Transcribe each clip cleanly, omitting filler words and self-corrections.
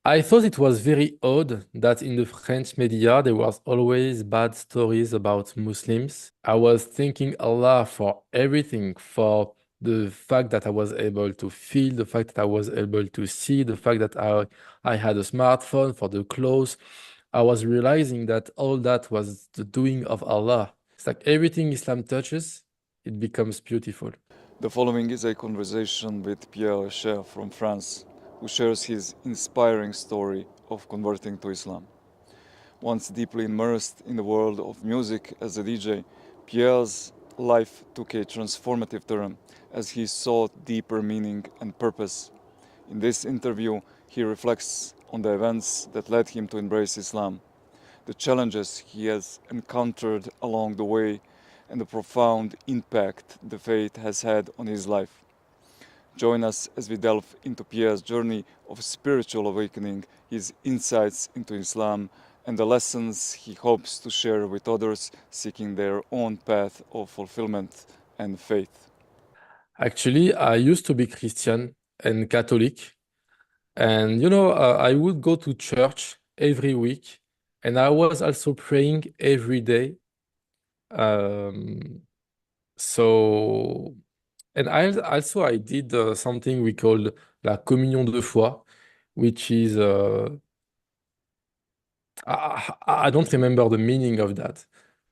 I thought it was very odd that in the French media there was always bad stories about Muslims. I was thanking Allah for everything, for the fact that I was able to feel, the fact that I was able to see, the fact that I had a smartphone, for the clothes. I was realizing that all that was the doing of Allah. It's like everything Islam touches, it becomes beautiful. The following is a conversation with Pierre Richet from France, who shares his inspiring story of converting to Islam. Once deeply immersed in the world of music as a DJ, Pierre's life took a transformative turn as he sought deeper meaning and purpose. In this interview, he reflects on the events that led him to embrace Islam, the challenges he has encountered along the way, and the profound impact the faith has had on his life. Join us as we delve into Pierre's journey of spiritual awakening, his insights into Islam, and the lessons he hopes to share with others seeking their own path of fulfillment and faith. Actually, I used to be Christian and Catholic. And I would go to church every week, and I was also praying every day. Um, so, and I did something we called la communion de foi, which is I don't remember the meaning of that,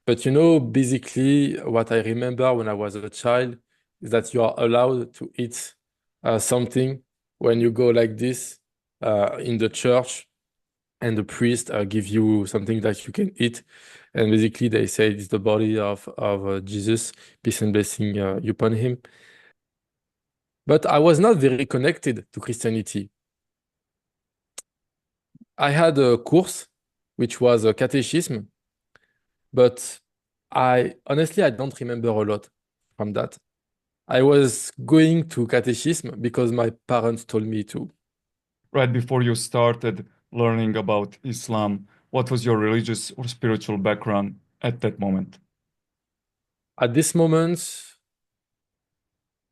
but basically what I remember when I was a child is that you are allowed to eat something when you go like this in the church and the priest give you something that you can eat. And basically, they say it's the body of Jesus, peace and blessing upon him. But I was not very connected to Christianity. I had a course, which was a catechism, but I don't remember a lot from that. I was going to catechism because my parents told me to. Right before you started learning about Islam, what was your religious or spiritual background at that moment? At this moment,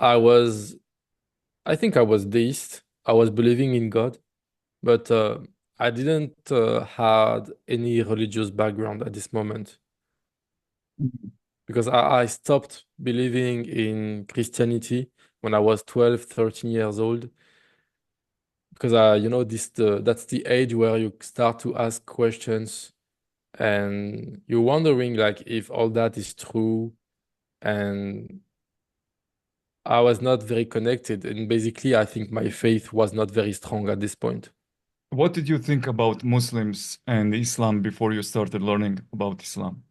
I was, I think I was deist. I was believing in God. But I didn't had any religious background at this moment because I stopped believing in Christianity when I was 12, 13 years old because that's the age where you start to ask questions and you're wondering like if all that is true, and I was not very connected, and basically I think my faith was not very strong at this point. What did you think about Muslims and Islam before you started learning about Islam?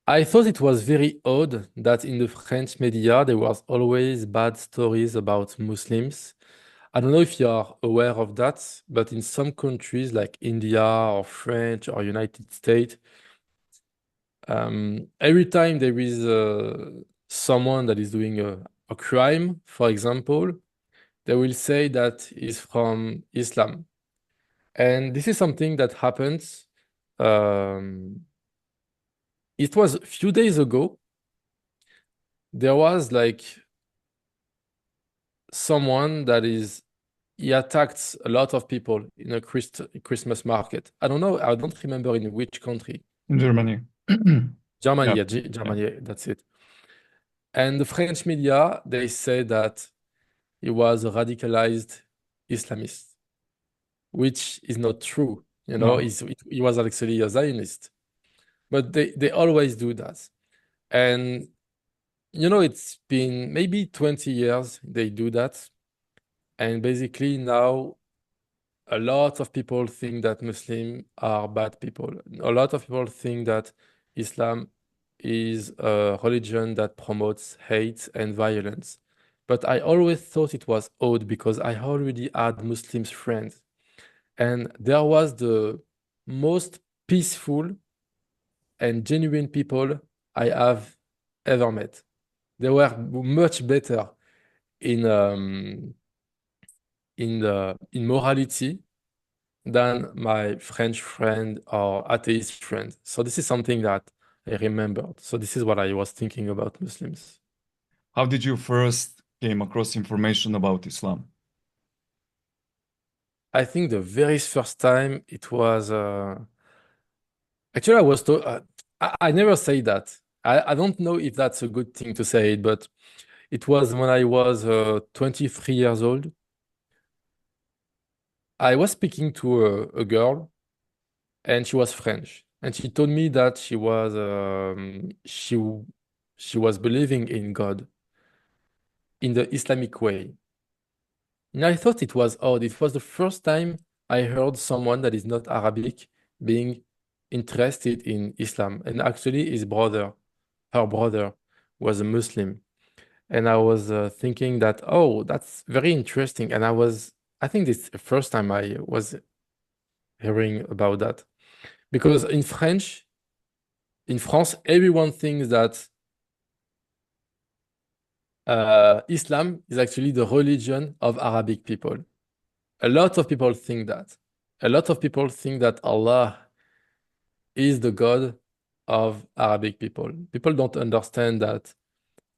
I thought it was very odd that in the French media there was always bad stories about Muslims. I don't know if you are aware of that, but in some countries like India or French or United States, every time there is someone that is doing a crime, for example, they will say that he's from Islam. And this is something that happens. Um, it was a few days ago. There was like someone that is he attacked a lot of people in a Christmas market. I don't know. I don't remember in which country. In Germany. Germany, Yeah. yeah, Yeah. Germany, yeah, that's it. And the French media, they say that he was a radicalized Islamist, which is not true. No. He was actually a Zionist. But they always do that. And, it's been maybe 20 years they do that. And basically now a lot of people think that Muslims are bad people. A lot of people think that Islam is a religion that promotes hate and violence. But I always thought it was odd because I already had Muslims friends. And there was the most peaceful and genuine people I have ever met. They were much better in in morality than my French friend or atheist friend. So this is something that I remembered. So this is what I was thinking about Muslims. How did you first came across information about Islam? I think the very first time it was actually I was told I never say that. I don't know if that's a good thing to say, but it was when I was 23 years old. I was speaking to a girl, and she was French, and she told me that she was believing in God in the Islamic way. And I thought it was odd. It was the first time I heard someone that is not Arabic being interested in Islam. And actually, her brother, was a Muslim. And I was thinking that, oh, that's very interesting. And I think this is the first time I was hearing about that. Because in France, everyone thinks that Islam is actually the religion of Arabic people. A lot of people think that. A lot of people think that Allah is the God of Arabic people. People don't understand that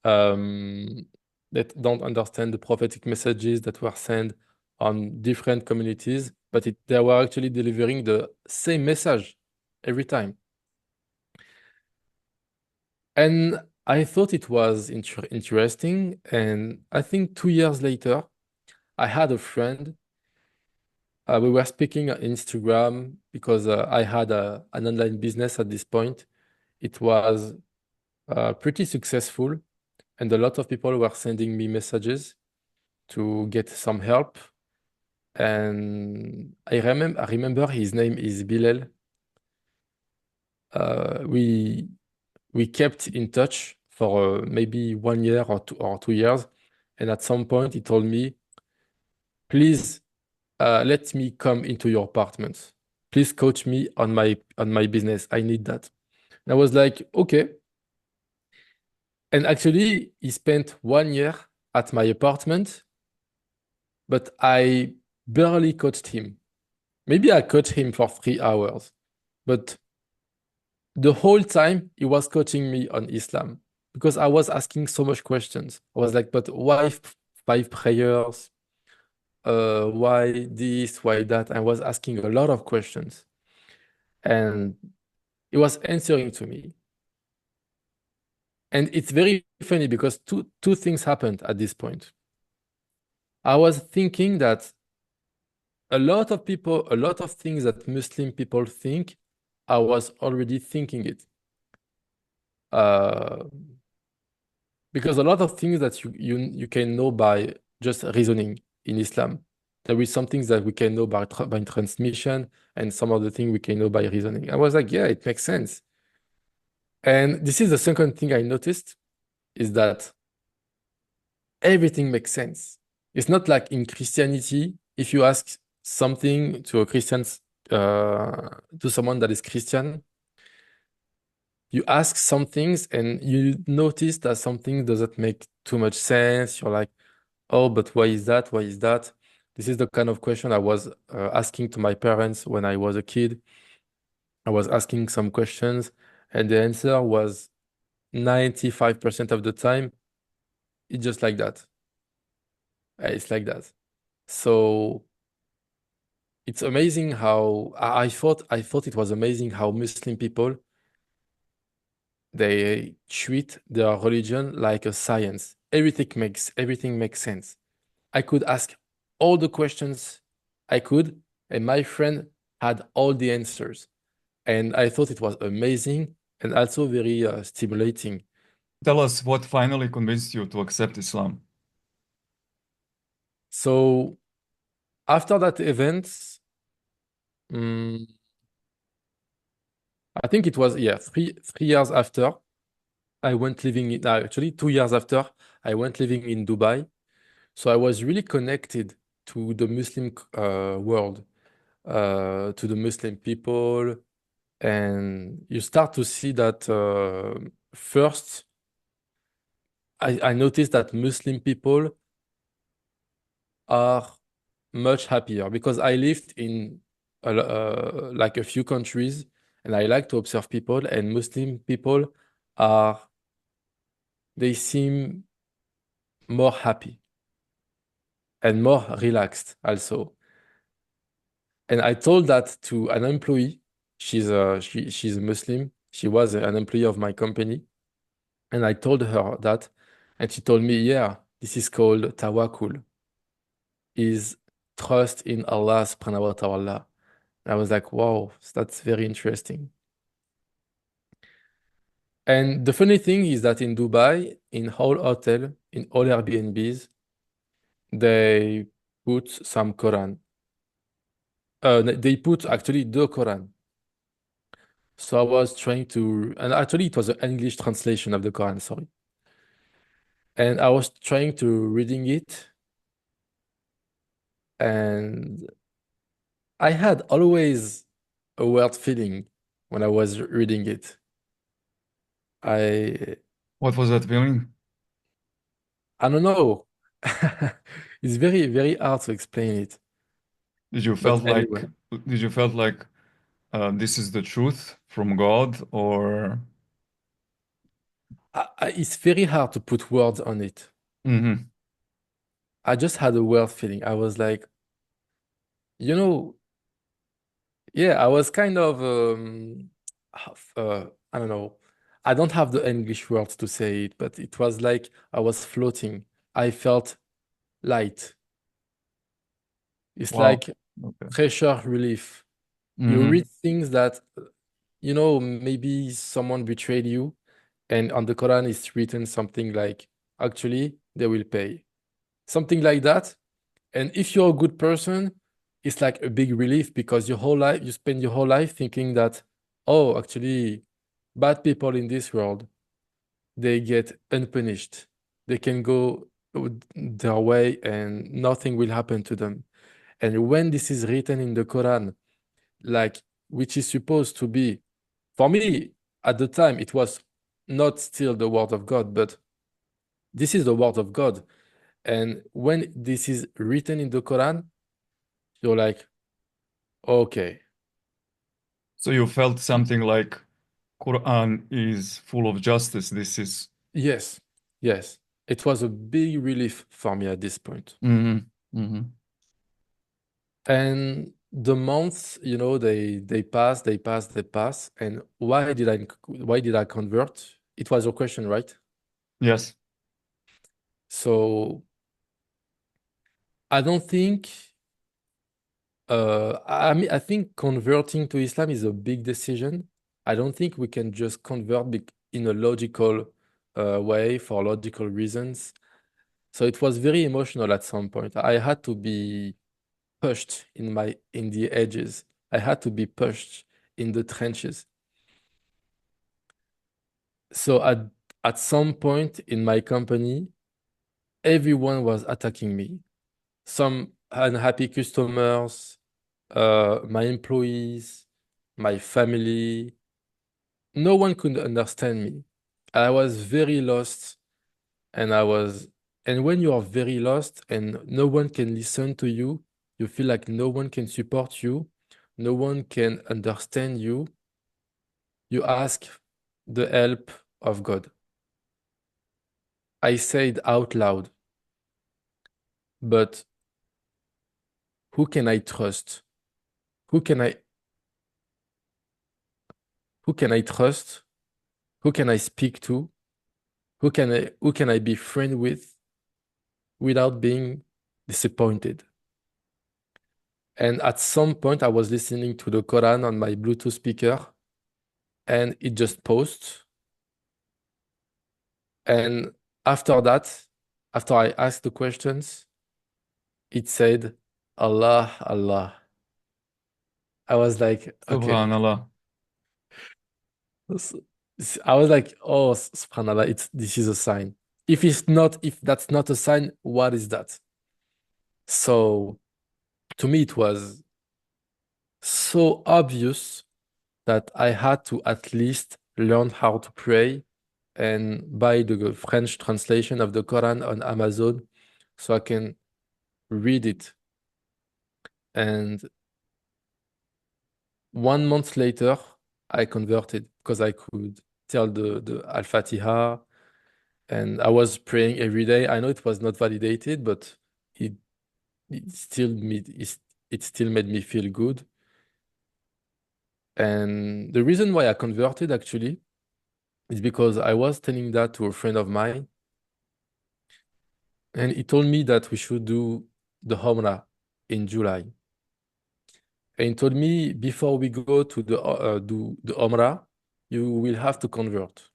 don't understand the prophetic messages that were sent on different communities, but they were actually delivering the same message every time. And I thought it was interesting. And I think 2 years later, I had a friend. We were speaking on Instagram because I had an online business at this point. It was pretty successful, and a lot of people were sending me messages to get some help. And I remember his name is Bilal. We kept in touch for maybe 1 year or 2 years, and at some point he told me, "Please, let me come into your apartment. Please coach me on my business. I need that." And I was like, "Okay." And actually, he spent 1 year at my apartment, but I barely coached him. Maybe I coached him for 3 hours, but the whole time he was coaching me on Islam because I was asking so much questions. I was like, but why five prayers? Why this? Why that? I was asking a lot of questions, and he was answering to me. And it's very funny because two things happened at this point. I was thinking that a lot of things that Muslim people think, I was already thinking it. Uh, because a lot of things that you can know by just reasoning in Islam. There is some things that we can know by transmission, and some of the things we can know by reasoning. I was like, yeah, it makes sense. And this is the second thing I noticed is that everything makes sense. It's not like in Christianity, if you ask something to a Christian, to someone that is Christian, you ask some things and you notice that something doesn't make too much sense. You're like, oh, but why is that? Why is that? This is the kind of question I was asking to my parents when I was a kid. I was asking some questions, and the answer was 95% of the time, it's just like that. It's like that. So it's amazing how I thought it was amazing how Muslim people they treat their religion like a science. Everything makes sense. I could ask all the questions I could, and my friend had all the answers. And I thought it was amazing and also very stimulating. Tell us what finally convinced you to accept Islam. So after that event, mm, I think it was, yeah, 3 years after, I went living in, actually 2 years after, I went living in Dubai. So I was really connected to the Muslim world, to the Muslim people. And you start to see that first, I noticed that Muslim people are much happier because I lived in like a few countries, and I like to observe people, and Muslim people are, they seem more happy and more relaxed also. And I told that to an employee. She's a Muslim. She was an employee of my company. And I told her that, and she told me, yeah, this is called tawakkul, is trust in Allah subhanahu wa ta'ala. I was like, wow, that's very interesting. And the funny thing is that in Dubai, in all hotel, in all Airbnbs, they put some Quran. They put actually the Quran. So I was trying to, and actually it was an English translation of the Quran, sorry. And I was trying to reading it, and I had always a weird feeling when I was reading it. I What was that feeling? I don't know. It's very, very hard to explain it. Did you But felt anyway, like did you felt like this is the truth from God or it's very hard to put words on it. hmm I just had a weird feeling. I was like, you know, yeah, I was kind of I don't know. I don't have the English words to say it, but it was like I was floating. I felt light. It's wow. like Okay. pressure relief. You read hmm things that, maybe someone betrayed you, and on the Quran it's written something like, actually, they will pay. Something like that. And if you're a good person, it's like a big relief because your whole life, you spend your whole life thinking that, oh, actually, bad people in this world, they get unpunished. They can go their way and nothing will happen to them. And when this is written in the Quran, like, which is supposed to be, for me, at the time, it was not still the word of God, but this is the word of God. And when this is written in the Quran, you're like, okay, So you felt something like Quran is full of justice. This is yes, yes. It was a big relief for me at this point. hmm hmm And the months, they pass, they pass, they pass. And why did I convert? It was your question, right? Yes. So I don't think I mean, I think converting to Islam is a big decision. I don't think we can just convert in a logical way for logical reasons. So it was very emotional at some point. I had to be pushed in the edges. I had to be pushed in the trenches. So at some point in my company, everyone was attacking me. Some unhappy customers, my employees, my family. No one could understand me. I was very lost, and and when you are very lost and no one can listen to you, you feel like no one can support you, no one can understand you. You ask the help of God. I said out loud, but who can I trust? Who can I who can I trust? Who can I speak to? Who can I be friend with without being disappointed? And at some point, I was listening to the Quran on my Bluetooth speaker, and it just paused. And after that, after I asked the questions, it said, Allah, Allah. I was like, okay. Subhanallah. S- I was like, oh, subhanallah, this is a sign. If that's not a sign, what is that? So to me, it was so obvious that I had to at least learn how to pray and buy the French translation of the Quran on Amazon so I can read it. And 1 month later, I converted because I could tell the Al-Fatiha and I was praying every day. I know it was not validated, but it, it still it still made me feel good. And the reason why I converted actually is because I was telling that to a friend of mine, and he told me that we should do the Umrah in July. And he told me before we go to do the Umrah, you will have to convert.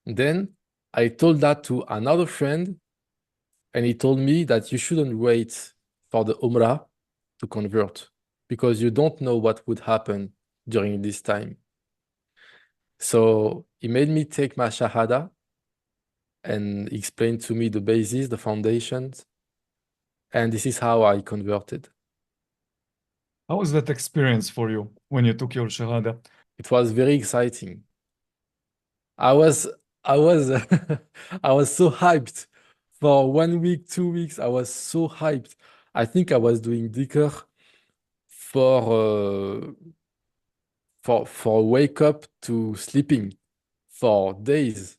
Then I told that to another friend, and he told me that you shouldn't wait for the Umrah to convert because you don't know what would happen during this time. So he made me take my Shahada and explained to me the basis, the foundations, and this is how I converted. How was that experience for you when you took your Shahada? It was very exciting. I was, I was, I was so hyped for 1 week, 2 weeks. I was so hyped. I think I was doing dhikr for wake up to sleeping for days.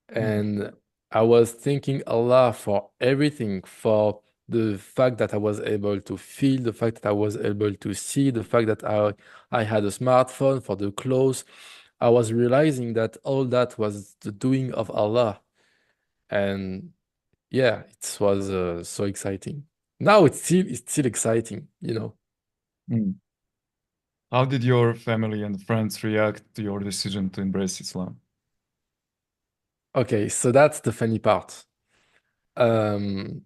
And I was thanking Allah for everything, for the fact that I was able to feel, the fact that I was able to see, the fact that I had a smartphone, for the clothes. I was realizing that all that was the doing of Allah. And yeah, it was so exciting. Now it's still exciting, you know. Mm. How did your family and friends react to your decision to embrace Islam? Okay, so that's the funny part. Um,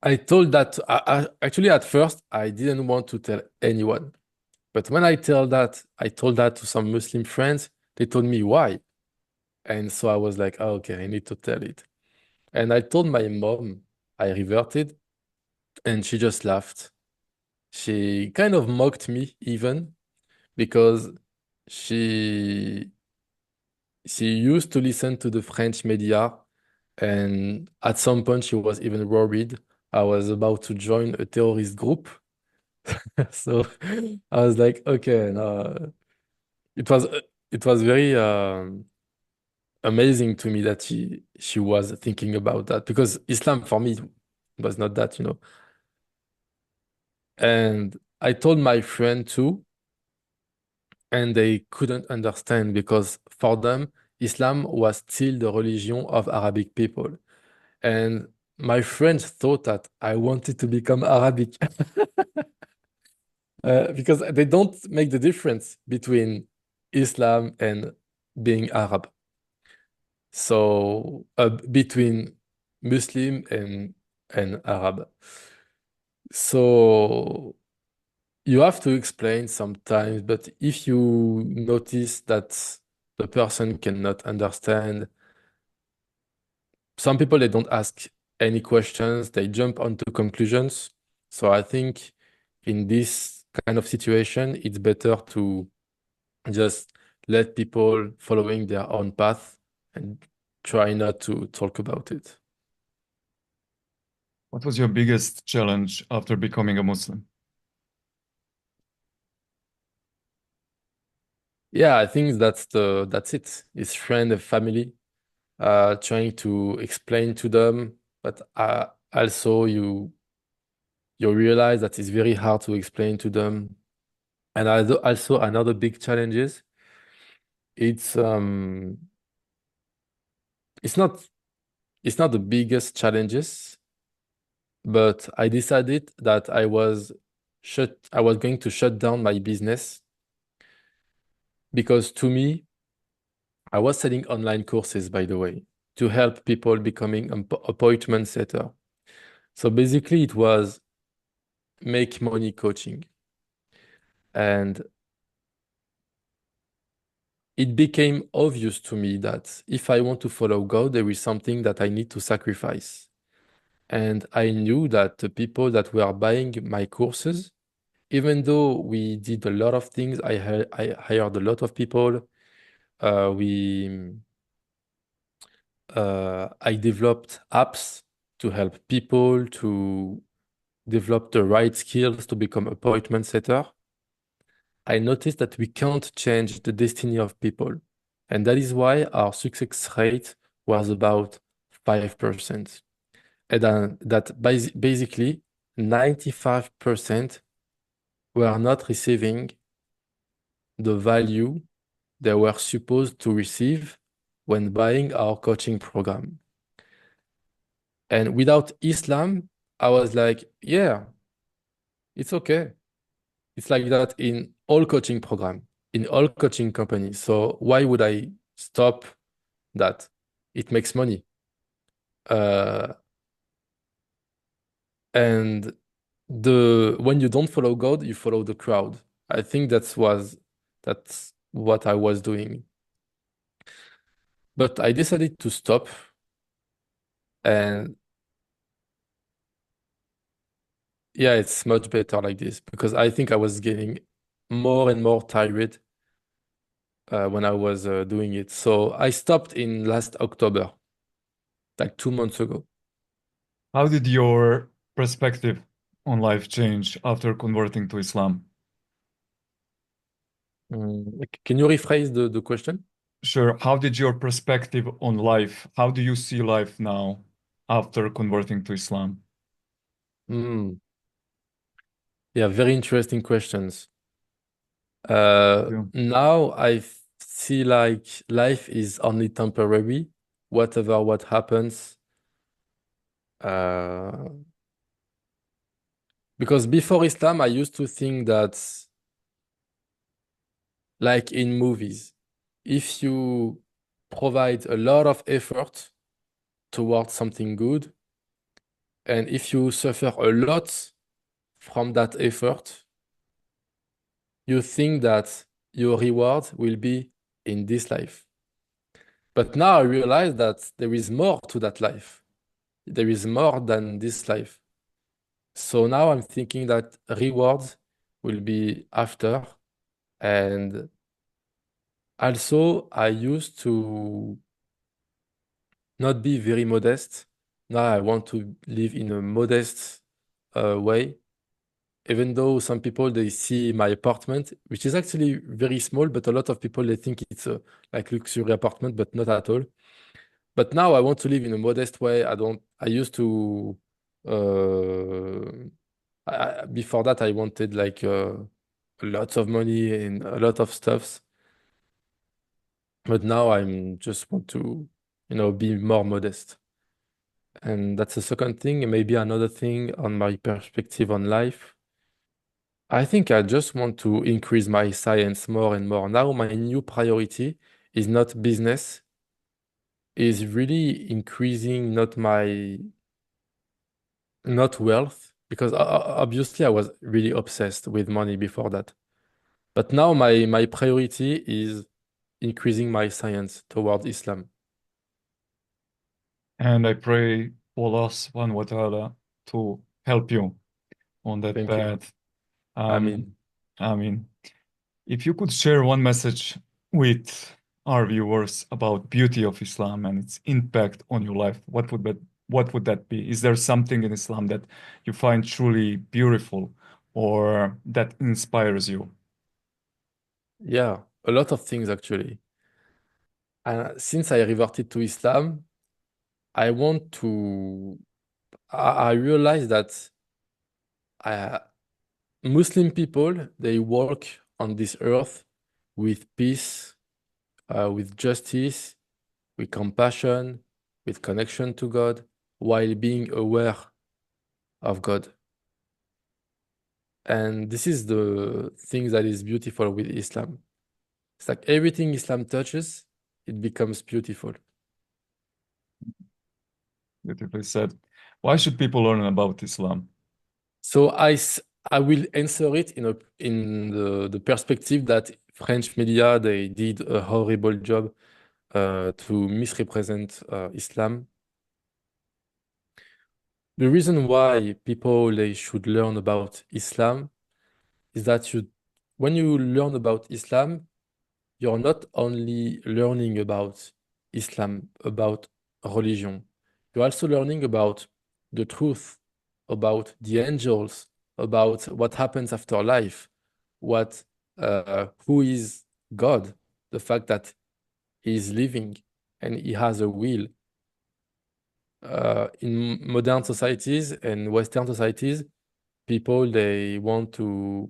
I told that actually at first I didn't want to tell anyone. But when I told that to some Muslim friends, they told me why. And so I was like, oh, okay, I need to tell it. And I told my mom I reverted, and she just laughed. She kind of mocked me even because she she used to listen to the French media, and at some point she was even worried I was about to join a terrorist group. So I was like, okay, no. It was it was very amazing to me that she was thinking about that because Islam for me was not that, you know. And I told my friend too, and they couldn't understand because for them, Islam was still the religion of Arabic people. And my friends thought that I wanted to become Arabic because they don't make the difference between Islam and being Arab. So between Muslim and Arab. So you have to explain sometimes, but if you notice that the person cannot understand, some people they don't ask any questions, they jump onto conclusions. So I think in this kind of situation, it's better to just let people following their own path and try not to talk about it. What was your biggest challenge after becoming a Muslim? Yeah, I think that's it. It's friend and family, trying to explain to them, but also you realize that it's very hard to explain to them. And also another big challenge is it's it's not it's not the biggest challenges, but I decided that I was going to shut down my business because to me, I was selling online courses, by the way, to help people becoming an appointment setter. So basically, it was make money coaching. And it became obvious to me that if I want to follow God, there is something that I need to sacrifice. And I knew that the people that were buying my courses, even though we did a lot of things, I hired a lot of people. We I developed apps to help people to develop the right skills to become appointment setter. I noticed that we can't change the destiny of people. And that is why our success rate was about 5%. And that basically 95% were not receiving the value they were supposed to receive when buying our coaching program. And without Islam, I was like, yeah, it's okay. It's like that in all coaching program, in all coaching companies. So why would I stop that? It makes money. Uh, and the when you don't follow God, you follow the crowd. I think that's what I was doing. But I decided to stop, and yeah, it's much better like this because I think I was getting more and more tired when I was doing it. So I stopped in last October, like 2 months ago. How did your perspective on life change after converting to Islam? Can you rephrase the question? Sure. How did your perspective on life, how do you see life now after converting to Islam? Mm, yeah, very interesting questions. Yeah. Now I see like life is only temporary, whatever what happens. Uh, because before Islam, I used to think that, like in movies, if you provide a lot of effort towards something good, and if you suffer a lot from that effort, you think that your reward will be in this life. But now I realize that there is more to that life. There is more than this life. So now I'm thinking that rewards will be after. And also, I used to not be very modest. Now I want to live in a modest way. Even though some people they see my apartment, which is actually very small, but a lot of people they think it's a like luxury apartment, but not at all. But now I want to live in a modest way. I don't. I used to. Uh, Before that, I wanted like lots of money and a lot of stuffs. But now I'm just want to, be more modest. And that's the second thing. And maybe another thing on my perspective on life. I think I just want to increase my science more and more. Now my new priority is not business, is really increasing not wealth, because obviously I was really obsessed with money before that. But now my priority is increasing my science towards Islam. And I pray Allah subhanahu wa ta'ala to help you on that Thank you. path. I Um, mean, I mean, if you could share one message with our viewers about beauty of Islam and its impact on your life, what would that be? Is there something in Islam that you find truly beautiful or that inspires you? yeah, a lot of things actually. And since I reverted to Islam, I want to. I realized that uh, Muslim people they walk on this earth with peace, with justice, with compassion, with connection to God, while being aware of God. And this is the thing that is beautiful with Islam. It's like everything Islam touches, it becomes beautiful. Beautifully said. Why should people learn about Islam? So I will answer it in the perspective that French media they did a horrible job to misrepresent Islam. The reason why people they should learn about Islam is that when you learn about Islam, you're not only learning about Islam, about religion, you're also learning about the truth, about the angels, about what happens after life, who is God, the fact that he is living and he has a will. In modern societies and Western societies, people they want to,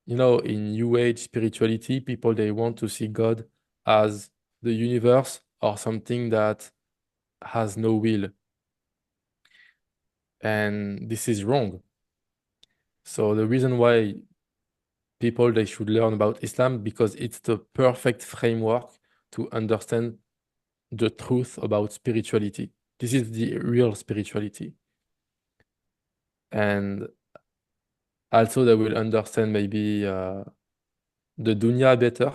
in New Age spirituality, people they want to see God as the universe or something that has no will. And this is wrong. So the reason why people they should learn about Islam because it's the perfect framework to understand the truth about spirituality. This is the real spirituality. And also they will understand maybe the dunya better,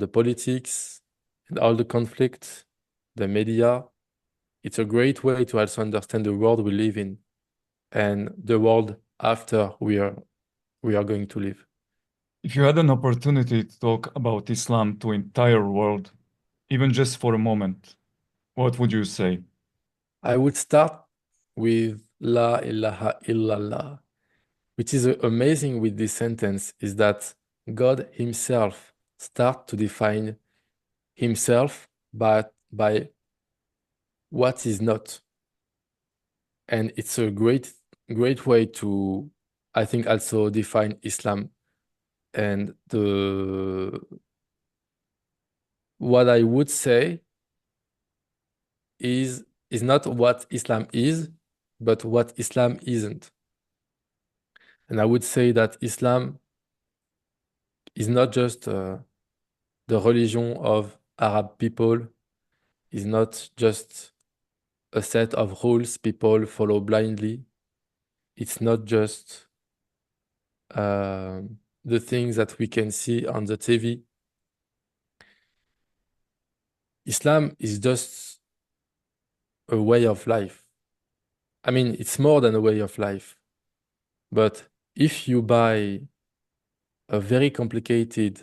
the politics and all the conflicts, the media. It's a great way to also understand the world we live in and the world after we are going to live. If you had an opportunity to talk about Islam to entire world, even just for a moment, what would you say? I would start with La ilaha illallah, which is amazing with this sentence is that God himself start to define himself by what is not. And it's a great way to, I think, also define Islam. And the what I would say is not what Islam is, but what Islam isn't. And I would say that Islam is not just the religion of Arab people, is not just a set of rules people follow blindly. It's not just the things that we can see on the TV. Islam is just a way of life. I mean, it's more than a way of life. But if you buy a very complicated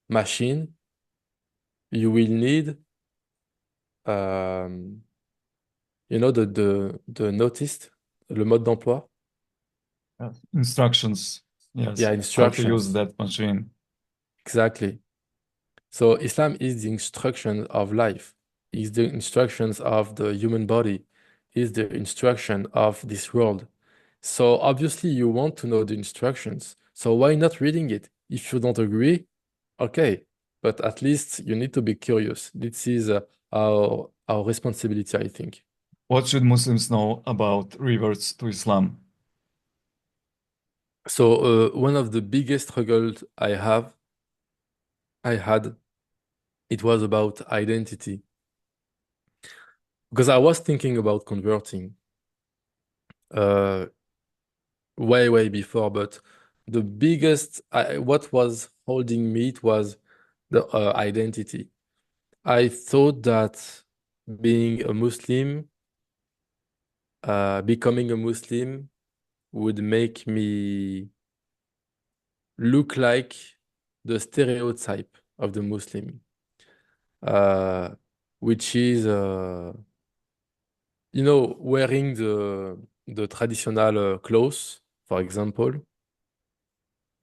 machine, you will need, um, the notice, le mode d'emploi. Instructions, yes, Yeah, how to use instructions. that machine. Exactly. So Islam is the instruction of life, is the instructions of the human body, is the instruction of this world. So obviously you want to know the instructions. So why not reading it? If you don't agree, okay, but at least you need to be curious. This is our responsibility, I think. What should Muslims know about reverts to Islam? So one of the biggest struggles I had, it was about identity. Because I was thinking about converting uh, way before, but what was holding me, it was the identity. I thought that being a Muslim, becoming a Muslim would make me look like the stereotype of the Muslim, uh, which is, wearing the traditional clothes, for example,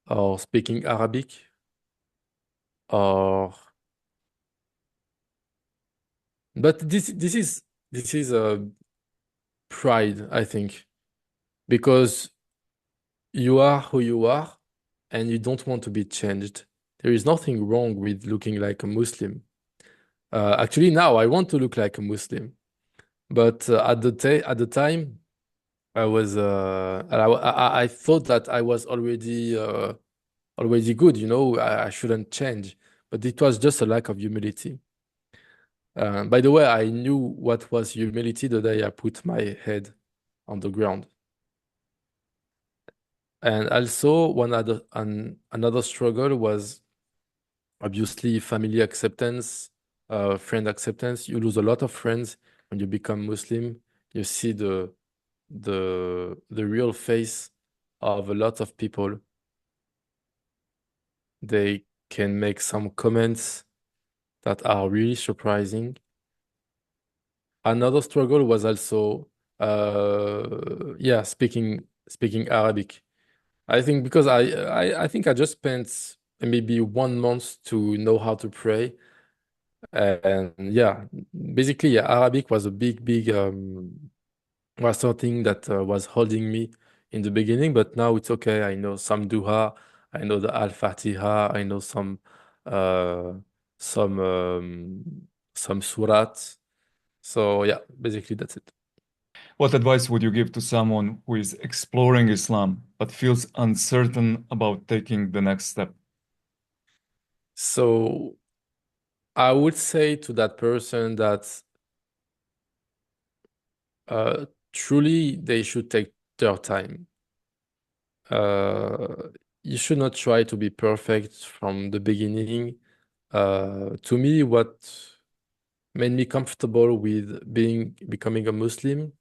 or speaking Arabic, or but this is pride, I think, because you are who you are and you don't want to be changed. There is nothing wrong with looking like a Muslim. Actually, now I want to look like a Muslim, but at the time, I was I thought that I was already good. I shouldn't change, but it was just a lack of humility. By the way, I knew what was humility the day I put my head on the ground. And also, another struggle was obviously family acceptance, friend acceptance. You lose a lot of friends when you become Muslim. You see the real face of a lot of people. They can make some comments that are really surprising. Another struggle was also, yeah, speaking Arabic. I think because I think I just spent maybe 1 month to know how to pray. And yeah, basically, yeah, Arabic was a big, was something that was holding me in the beginning, but now it's okay. I know some Duha, I know the Al-Fatiha, I know uh, some some surat. So yeah, basically that's it. What advice would you give to someone who is exploring Islam but feels uncertain about taking the next step? So I would say to that person that truly they should take their time. You should not try to be perfect from the beginning. To me, what made me comfortable with becoming a Muslim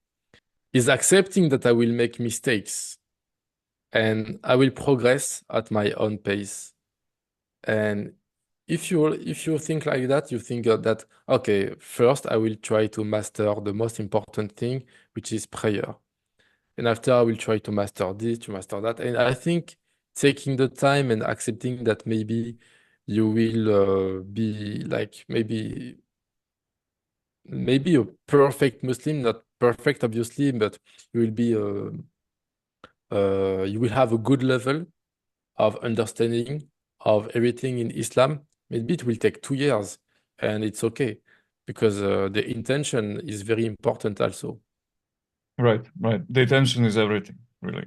is accepting that I will make mistakes and I will progress at my own pace. And if you think like that, you think that okay, first I will try to master the most important thing, which is prayer. And after I will try to master this, to master that. And I think taking the time and accepting that maybe you will be like maybe a perfect Muslim, not perfect obviously, but you will be you will have a good level of understanding of everything in Islam. Maybe it will take 2 years, and it's okay because the intention is very important also. Right, right. The attention is everything, really.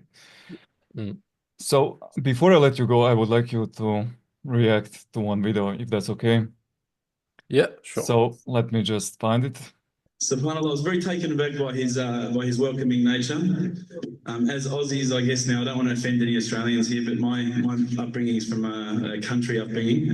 Mm. So before I let you go, I would like you to react to one video, if that's okay. Yeah, sure. So let me just find it. SubhanAllah, I was very taken aback by his welcoming nature. As Aussies, I guess now I don't want to offend any Australians here, but my upbringing is from a country upbringing.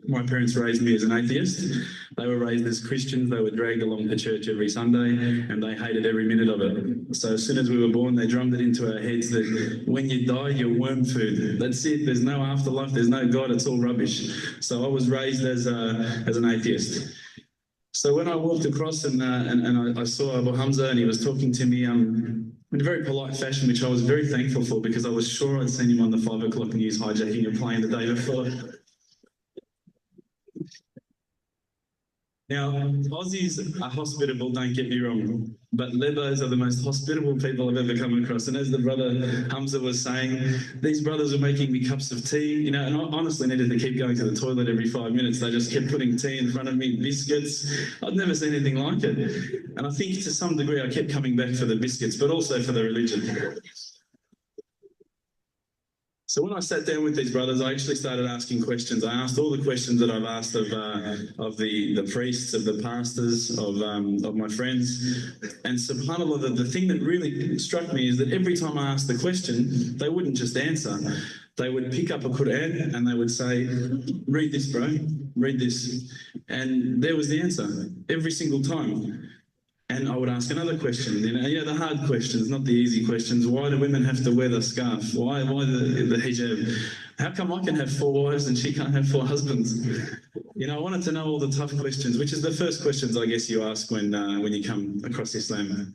My parents raised me as an atheist. They were raised as Christians. They were dragged along to church every Sunday, and they hated every minute of it. So as soon as we were born, they drummed it into our heads that when you die, you're worm food. That's it. There's no afterlife. There's no God. It's all rubbish. So I was raised as an atheist. So when I walked across and I saw Abu Hamza and he was talking to me in a very polite fashion, which I was very thankful for because I was sure I'd seen him on the 5 o'clock news hijacking a plane the day before. Now, Aussies are hospitable, don't get me wrong, but Lebos are the most hospitable people I've ever come across. And as the brother Hamza was saying, these brothers were making me cups of tea, and I honestly needed to keep going to the toilet every 5 minutes. They just kept putting tea in front of me, biscuits. I'd never seen anything like it. And I think to some degree I kept coming back for the biscuits, but also for the religion. So when I sat down with these brothers, I actually started asking questions. I asked all the questions that I've asked of the priests, of the pastors, of my friends. And subhanAllah, the thing that really struck me is that every time I asked the question, they wouldn't just answer. They would pick up a Quran and they would say, read this, bro, read this. And there was the answer every single time. And I would ask another question, the hard questions, not the easy questions. Why do women have to wear the scarf? Why the hijab? How come I can have 4 wives and she can't have 4 husbands? I wanted to know all the tough questions, which is the first questions I guess you ask when you come across Islam.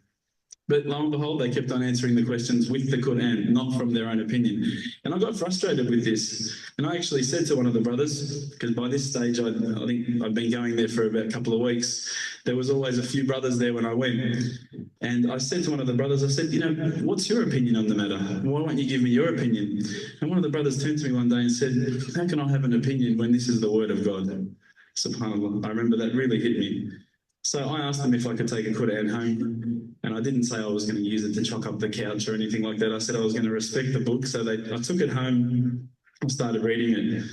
But lo and behold, they kept on answering the questions with the Quran, not from their own opinion. And I got frustrated with this. And I actually said to one of the brothers, because by this stage, I think I've been going there for about a couple of weeks. There was always a few brothers there when I went. And I said to one of the brothers, I said, what's your opinion on the matter? Why won't you give me your opinion? And one of the brothers turned to me one day and said, how can I have an opinion when this is the word of God? SubhanAllah. I remember that really hit me. So I asked them if I could take a Quran home, and I didn't say I was going to use it to chalk up the couch or anything like that. I said I was going to respect the book. So I took it home and started reading it.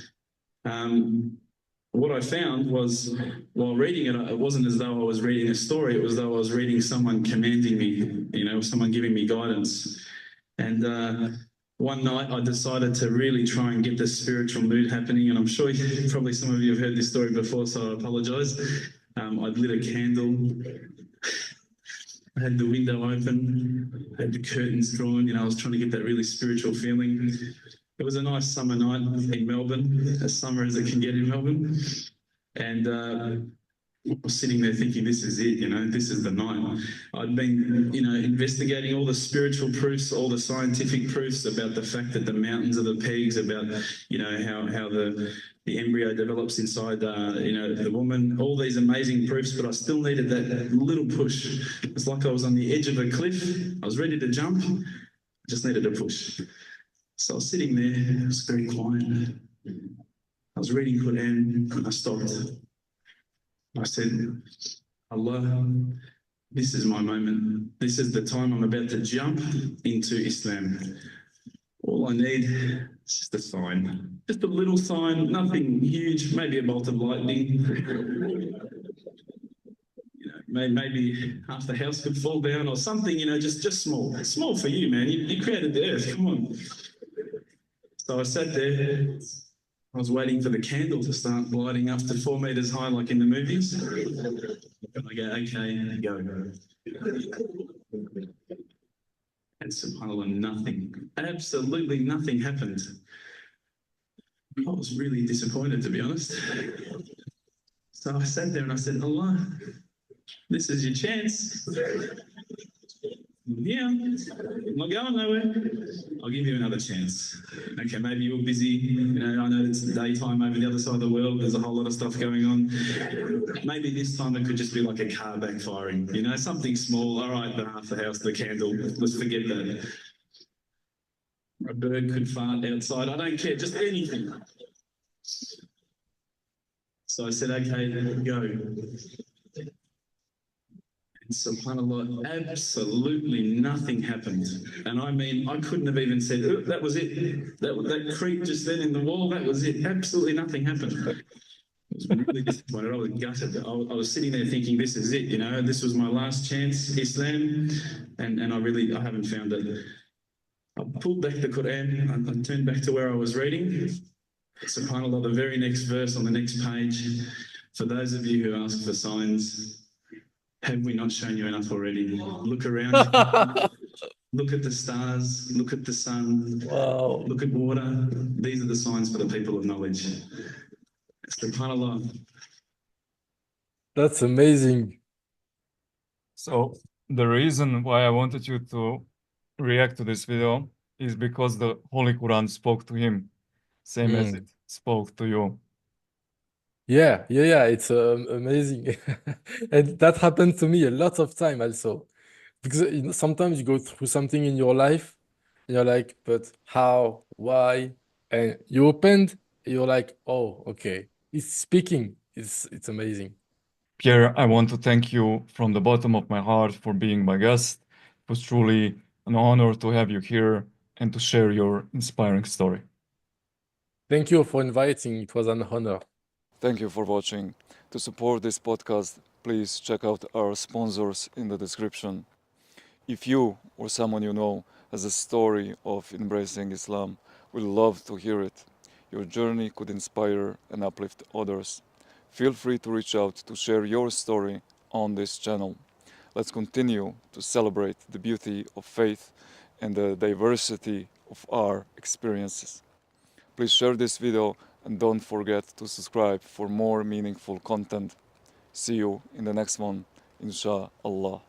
What I found was, while reading it, it wasn't as though I was reading a story. It was as though I was reading someone commanding me, someone giving me guidance. And one night I decided to really try and get the spiritual mood happening. And I'm sure probably some of you have heard this story before, so I apologise. I'd lit a candle, I had the window open, I had the curtains drawn, I was trying to get that really spiritual feeling. It was a nice summer night in Melbourne, as summer as it can get in Melbourne. And I was sitting there thinking, this is it, this is the night. I'd been, investigating all the spiritual proofs, all the scientific proofs about the fact that the mountains are the pegs, about, how the embryo develops inside, the woman, all these amazing proofs, but I still needed that little push. It's like I was on the edge of a cliff. I was ready to jump, I just needed a push. So I was sitting there, it was very quiet. I was reading Quran and I stopped. I said, Allah, this is my moment. This is the time I'm about to jump into Islam. All I need is just a sign, just a little sign, nothing huge, maybe a bolt of lightning. Maybe half the house could fall down or something, just small. Small for you, man. You created the earth, come on. So I sat there, I was waiting for the candle to start lighting up to 4 meters high like in the movies. And I go, okay, go. And subhanAllah, nothing, absolutely nothing happened. I was really disappointed, to be honest. So I sat there and I said, Allah, this is your chance. Yeah, I'm not going nowhere. I'll give you another chance. Okay, maybe you're busy. I know it's daytime over the other side of the world. There's a whole lot of stuff going on. Maybe this time it could just be like a car backfiring. Something small. All right, the half the house, the candle. Let's forget that. A bird could fart outside. I don't care. Just anything. So I said, okay, go. And subhanAllah, absolutely nothing happened. And I mean, I couldn't have even said, oh, that was it. That creep just then in the wall, that was it. Absolutely nothing happened. I was really disappointed. I was gutted. I was sitting there thinking, this is it, this was my last chance, Islam. And I haven't found it. I pulled back the Quran, I turned back to where I was reading. SubhanAllah, the very next verse on the next page. For those of you who ask for signs, have we not shown you enough already? Look around you. Look at the stars. Look at the sun. Wow. Look at water. These are the signs for the people of knowledge. SubhanAllah. That's amazing. So the reason why I wanted you to react to this video is because the Holy Quran spoke to him, same as it spoke to you. Yeah. It's amazing. And that happened to me a lot of time also. Because sometimes you go through something in your life, and you're like, but how? Why? And you opened, you're like, oh, okay. It's speaking. It's amazing. Pierre, I want to thank you from the bottom of my heart for being my guest. It was truly an honor to have you here and to share your inspiring story. Thank you for inviting. It was an honor. Thank you for watching. To support this podcast, please check out our sponsors in the description. If you or someone you know has a story of embracing Islam, we'd love to hear it. Your journey could inspire and uplift others. Feel free to reach out to share your story on this channel. Let's continue to celebrate the beauty of faith and the diversity of our experiences. Please share this video and don't forget to subscribe for more meaningful content. See you in the next one, inshallah.